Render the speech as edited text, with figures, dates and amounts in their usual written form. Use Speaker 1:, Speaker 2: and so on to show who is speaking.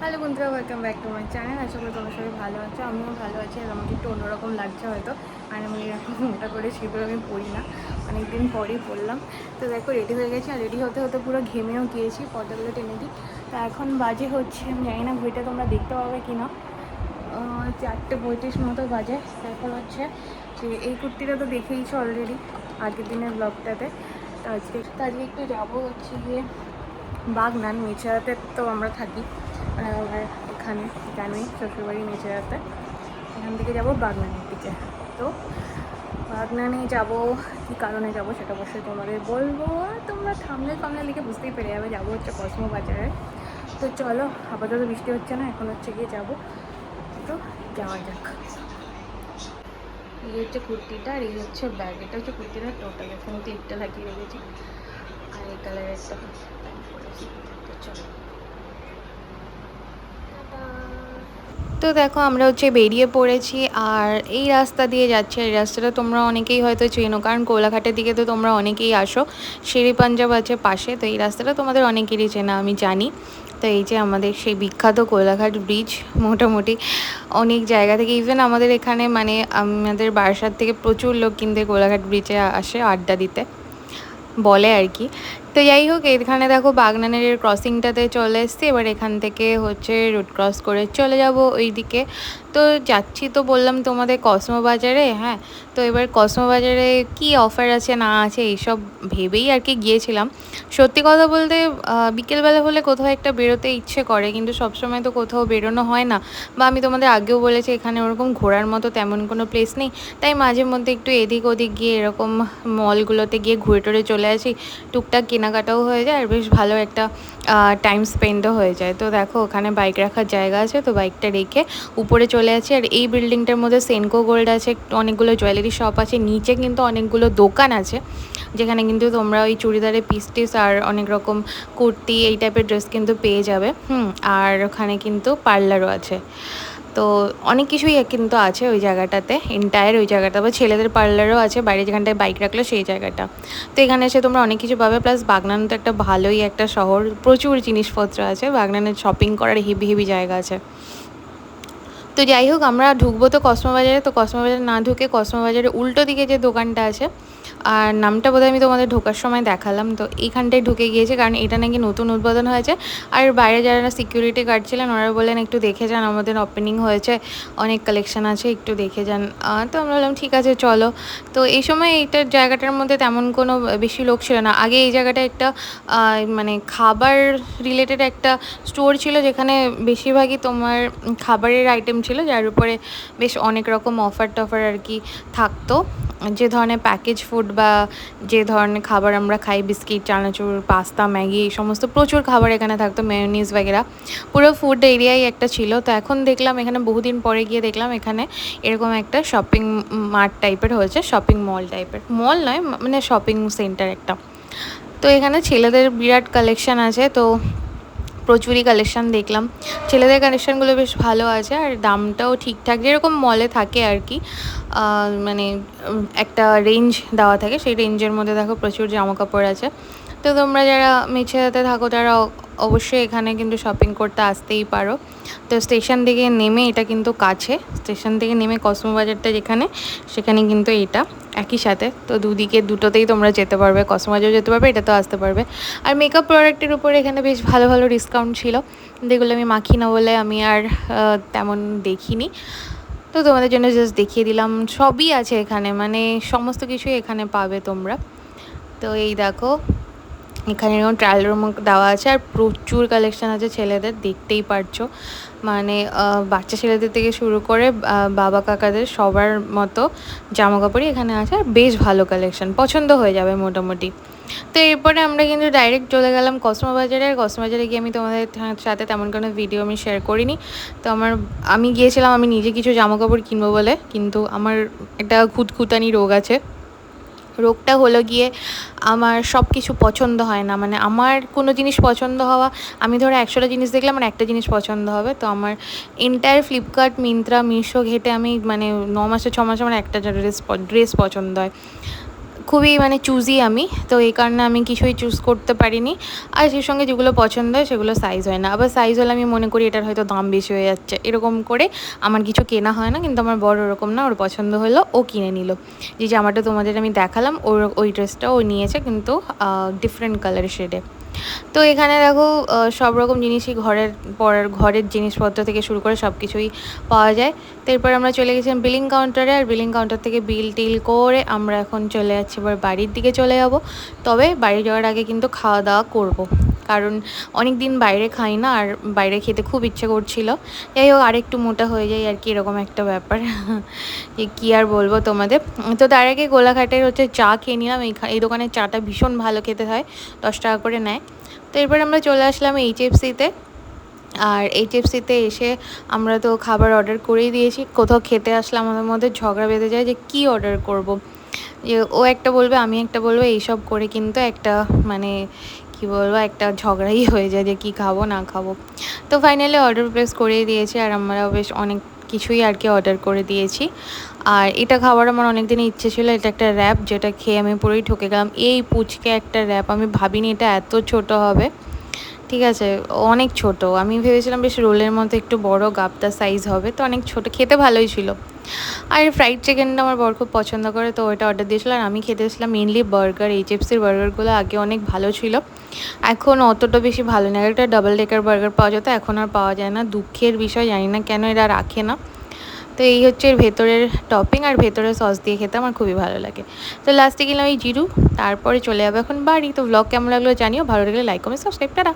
Speaker 1: Hello বন্ধুরা, welcome back to my channel. আশা করি তোমার সবাই ভালো আছো, আমিও ভালো আছি। আর আমাকে একটু অন্যরকম লাগছে হয়তো, আর আমি এরকম মোটা করে সেগুলো আমি পড়ি না, অনেকদিন পরেই পড়লাম। তো দেখো রেডি হয়ে গেছি, আর রেডি হতে হতে পুরো ঘেমেও গিয়েছি, পর্দাগুলো টেনে দিই। তো এখন বাজে হচ্ছে, আমি জানি না ঘড়িটা তোমরা দেখতে পাবে কি না, 4:35 মতো বাজে। এখন হচ্ছে যে এই কুর্তিটা তো দেখেইছো অলরেডি আগের দিনের ব্লগটাতে। তো আজকে একটু যাবো হচ্ছে গিয়ে বাগনান। মেচেরাতে তো আমরা থাকি, মানে আমার এখানে জানোই শ্বশুরবাড়ি মেচেরাতে। এখান থেকে যাব বাগনানের দিকে। তো বাগনানে যাব, কী কারণে যাব সেটা অবশ্যই তোমাদের বলবো। তোমরা থামলে লিখে বুঝতেই পেরে যাবে। যাবো হচ্ছে কসমো বাজারে। তো চলো, আপাতত বৃষ্টি হচ্ছে না, এখন হচ্ছে গিয়ে যাবো। তো যাওয়া যাক। এই হচ্ছে কুর্তিটা, আর এই হচ্ছে ব্যাগ। এটা হচ্ছে কুর্তিটা টোটাল, এখানে ক্লিপটা লাগিয়ে রেখেছি, আর এই কালারের একটা প্যান্ট পরেছি। তো চলো। তো দেখো আমরা হচ্ছে বেরিয়ে পড়েছি, আর এই রাস্তা দিয়ে যাচ্ছি। এই রাস্তাটা তোমরা অনেকেই হয়তো চেনো, কারণ কোলাঘাটের দিকে তো তোমরা অনেকেই আসো, শেরি পাঞ্জাব আছে পাশে। তো এই রাস্তাটা তোমাদের অনেকেরই চেনা, আমি জানি। তো এই যে আমাদের সেই বিখ্যাত কোলাঘাট ব্রিজ, মোটামুটি অনেক জায়গা থেকে, ইভেন আমাদের এখানে মানে আমাদের বারাসাত থেকে প্রচুর লোক কিন্তু কোলাঘাট ব্রিজে আসে আড্ডা দিতে, বলে আর কি। তো যাই হোক, এখানে দেখো বাগনানের ক্রসিংটাতে চলে এসছি। এবার এখান থেকে হচ্ছে রোড ক্রস করে চলে যাব ওই দিকে। তো যাচ্ছি তো বললাম তোমাদের কসমো বাজারে। হ্যাঁ, তো এবার কসমো বাজারে কী অফার আছে না আছে এইসব ভেবেই আর কি গিয়েছিলাম। সত্যি কথা বলতে বিকেলবেলা হলে কোথাও একটা বেরোতে ইচ্ছে করে, কিন্তু সবসময় তো কোথাও বেরোনো হয় না। বা আমি তোমাদের আগেও বলেছি এখানে ওরকম ঘোরার মতো তেমন কোনো প্লেস নেই, তাই মাঝে মধ্যে একটু এদিক ওদিক গিয়ে এরকম মলগুলোতে গিয়ে ঘুরে টুরে চলে আসি। টুকটাক কেনাকাটাও হয়ে যায়, আর বেশ ভালো একটা টাইম স্পেন্ডও হয়ে যায়। তো দেখো ওখানে বাইক রাখার জায়গা আছে, তো বাইকটা রেখে উপরে চলে আছি। আর এই বিল্ডিংটার মধ্যে সেনকো গোল্ড আছে, অনেকগুলো জুয়েলারি শপ আছে, নিচে কিন্তু অনেকগুলো দোকান আছে, যেখানে কিন্তু তোমরা ওই চুড়িদারের পিস টিস আর অনেক রকম কুর্তি এই টাইপের ড্রেস কিন্তু পেয়ে যাবে। আর ওখানে কিন্তু পার্লারও আছে। তো অনেক কিছুই কিন্তু আছে ওই জায়গাটাতে, এন্টায়ার ওই জায়গাটা। বা ছেলেদের পার্লারও আছে বাইরে, যেখানটায় বাইক রাখলো সেই জায়গাটা। তো এখানে এসে তোমরা অনেক কিছু পাবে। প্লাস বাগনান তো একটা ভালোই একটা শহর, প্রচুর জিনিসপত্র আছে বাগনানের, শপিং করার হেভি হেভি জায়গা আছে। তো যাই হোক, আমরা ঢুকবো তো কসমো বাজারে। তো কসমো বাজারে না ঢুকে কসমো বাজারের উল্টো দিকে যে দোকানটা আছে, আর নামটা বোধহয় আমি তোমাদের ঢোকার সময় দেখালাম, তো এইখানটায় ঢুকে গিয়েছে, কারণ এটা নাকি নতুন উদ্বোধন হয়েছে। আর বাইরে যারা সিকিউরিটি গার্ড ছিলেন ওরা বললেন একটু দেখে যান, আমাদের ওপেনিং হয়েছে, অনেক কালেকশন আছে, একটু দেখে যান। তো আমরা বললাম ঠিক আছে চলো। তো এই সময় এইটার জায়গাটার মধ্যে তেমন কোনো বেশি লোক ছিল না। আগে এই জায়গাটা একটা মানে খাবার রিলেটেড একটা স্টোর ছিল, যেখানে বেশিরভাগই তোমার খাবারের আইটেম ছিল, যার উপরে বেশ অনেক রকম অফার টফার আর কি থাকতো। যে ধরনের প্যাকেজ ফুড বা যে ধরনের খাবার আমরা খাই, বিস্কিট, চানাচুর, পাস্তা, ম্যাগি, এই সমস্ত প্রচুর খাবার এখানে থাকতো, মেয়োনিজ বগেরা, পুরো ফুড এরিয়াই একটা ছিল। তো এখন দেখলাম এখানে, বহুদিন পরে গিয়ে দেখলাম এখানে এরকম একটা শপিং মার্ট টাইপের হয়েছে, শপিং মল টাইপের, মল নয় মানে শপিং সেন্টার একটা। তো এখানে ছেলেদের বিরাট কালেকশান আছে, তো প্রচুরই কালেকশান দেখলাম। ছেলেদের কালেকশানগুলো বেশ ভালো আছে, আর দামটাও ঠিকঠাক যেরকম মলে থাকে আর কি। মানে একটা রেঞ্জ দেওয়া থাকে, সেই রেঞ্জের মধ্যে দেখো প্রচুর জামাকাপড় আছে। তো তোমরা যারা মেছেদাতে থাকো তারা অবশ্যই এখানে কিন্তু শপিং করতে আসতেই পারো। তো স্টেশন থেকে নেমে, এটা কিন্তু কাছে, স্টেশন থেকে নেমে কসমো বাজারটা যেখানে, সেখানে কিন্তু এটা একই সাথে। তো দুদিকে দুটোতেই তোমরা যেতে পারবে, কসমো বাজারও যেতে পারবে, এটা তো আসতে পারবে। আর মেকআপ প্রোডাক্টের উপরে এখানে বেশ ভালো ভালো ডিসকাউন্ট ছিল, যেগুলো আমি মাখি না বলে আমি আর তেমন দেখিনি। তো তোমাদের জন্য জাস্ট দেখিয়ে দিলাম, সবই আছে এখানে, মানে সমস্ত কিছুই এখানে পাবে তোমরা। তো এই দেখো এখানে এরকম ট্রায়াল রুম দেওয়া আছে, আর প্রচুর কালেকশান আছে ছেলেদের, দেখতেই পারছো। মানে বাচ্চা ছেলেদের থেকে শুরু করে বাবা কাকাদের সবার মতো জামা কাপড়ই এখানে আছে, আর বেশ ভালো কালেকশান, পছন্দ হয়ে যাবে মোটামুটি। তো এরপরে আমরা কিন্তু ডাইরেক্ট চলে গেলাম কসমো বাজারে। আর কসমো বাজারে গিয়ে আমি তোমাদের সাথে তেমন কোনো ভিডিও আমি শেয়ার করিনি। তো আমি গিয়েছিলাম আমি নিজে কিছু জামা কাপড় কিনবো বলে, কিন্তু আমার একটা খুঁতখুঁতানি রোগ আছে। রোগটা হলো গিয়ে আমার সব কিছু পছন্দ হয় না, মানে আমার কোনো জিনিস পছন্দ হওয়া, আমি ধরো 100টা জিনিস দেখলাম আমার একটা জিনিস পছন্দ হবে, তো আমার এন্টায়ার ফ্লিপকার্ট, মিন্ত্রা, মিশো ঘেটে আমি মানে 9 মাসে 6 মাসে আমার একটা ড্রেস পছন্দ হয়। খুবই মানে চুজি আমি, তো এই কারণে আমি কিছুই চুজ করতে পারিনি। আর সেই সঙ্গে যেগুলো পছন্দ হয় সেগুলো সাইজ হয় না, আবার সাইজ হলে আমি মনে করি এটার হয়তো দাম বেশি হয়ে যাচ্ছে, এরকম করে আমার কিছু কেনা হয় না। কিন্তু আমার বড় ওরকম না, ওর পছন্দ হলো ও কিনে নিল। যে জামাটা তোমাদের আমি দেখালাম ওর ওই ড্রেসটা ও নিয়েছে, কিন্তু ডিফারেন্ট কালারের শেডে। তো এখানে দেখো সব রকম জিনিসই ঘরের জিনিসপত্র থেকে শুরু করে সব কিছুই পাওয়া যায়। তো এরপর আমরা চলে গেছিলাম বিলিং কাউন্টারে, আর বিলিং কাউন্টার থেকে বিল টিল করে আমরা এখন চলে যাচ্ছি এবার বাড়ির দিকে চলে যাব। তবে বাড়ি যাওয়ার আগে কিন্তু খাওয়া দাওয়া করব, কারণ অনেক দিন বাইরে খাই না, আর বাইরে খেতে খুব ইচ্ছে করছিল। যাই হোক, আরেকটু মোটা হয়ে যায় আর কি, এরকম একটা ব্যাপার। যে কী আর বলবো তোমাদের। তো তার আগে গোলাঘাটের হচ্ছে চা খেয়ে নিলাম। এই দোকানের চাটা ভীষণ ভালো খেতে হয়, 10 টাকা করে নেয়। তো এরপর আমরা চলে আসলাম এইচএফসিতে। আর এইচএফসিতে এসে আমরা তো খাবার অর্ডার করেই দিয়েছি। কোথাও খেতে আসলে আমাদের মধ্যে ঝগড়া বেঁধে যায় যে কী অর্ডার করব, যে ও একটা বলবে আমি একটা বলবো, এইসব করে কিন্তু একটা মানে কি বলবো, একটা ঝগড়াই হয়ে যায় যে কি খাবো না খাবো। তো ফাইনালি অর্ডার প্লেস করেই দিয়েছি, আর আমরা বেশ অনেক কিছুই আর কি অর্ডার করে দিয়েছি। আর এটা খাবার আমার অনেক দিনই ইচ্ছে ছিল। এটা একটা র্যাপ, যেটা খেয়ে আমি পুরোই ঠকে গেলাম। এই পুচকে একটা র্যাপ, আমি ভাবিনি এটা এত ছোট হবে। ঠিক আছে, অনেক ছোট। আমি ভেবেছিলাম বেশ রোলের মতো একটু বড় গাবদা সাইজ হবে, তো অনেক ছোট, খেতে ভালোই ছিল। আর ফ্রাইড চিকেনটা আমার বর খুব পছন্দ করে, তো ওইটা অর্ডার দিয়েছিল। আর আমি খেতে এসেছিলাম মেনলি বার্গার। এইচএফসির বার্গারগুলো আগে অনেক ভালো ছিল, এখন অতটা বেশি ভালো না। একটা ডাবল ডেকার বার্গার পাওয়া যেত, এখন আর পাওয়া যায় না, দুঃখের বিষয়। জানি না কেন এরা রাখে না। তো এই হচ্ছে এর ভেতরের টপিং, আর ভেতরের সস দিয়ে খেতে আমার খুবই ভালো লাগে। তো লাস্টে গেলাম এই জিরু, তারপরে চলে যাবো এখন বাড়ি। তো ব্লগ কেমন লাগলো জানিও, ভালো লাগলে লাইক কমেন্ট সাবস্ক্রাইব, টাটা।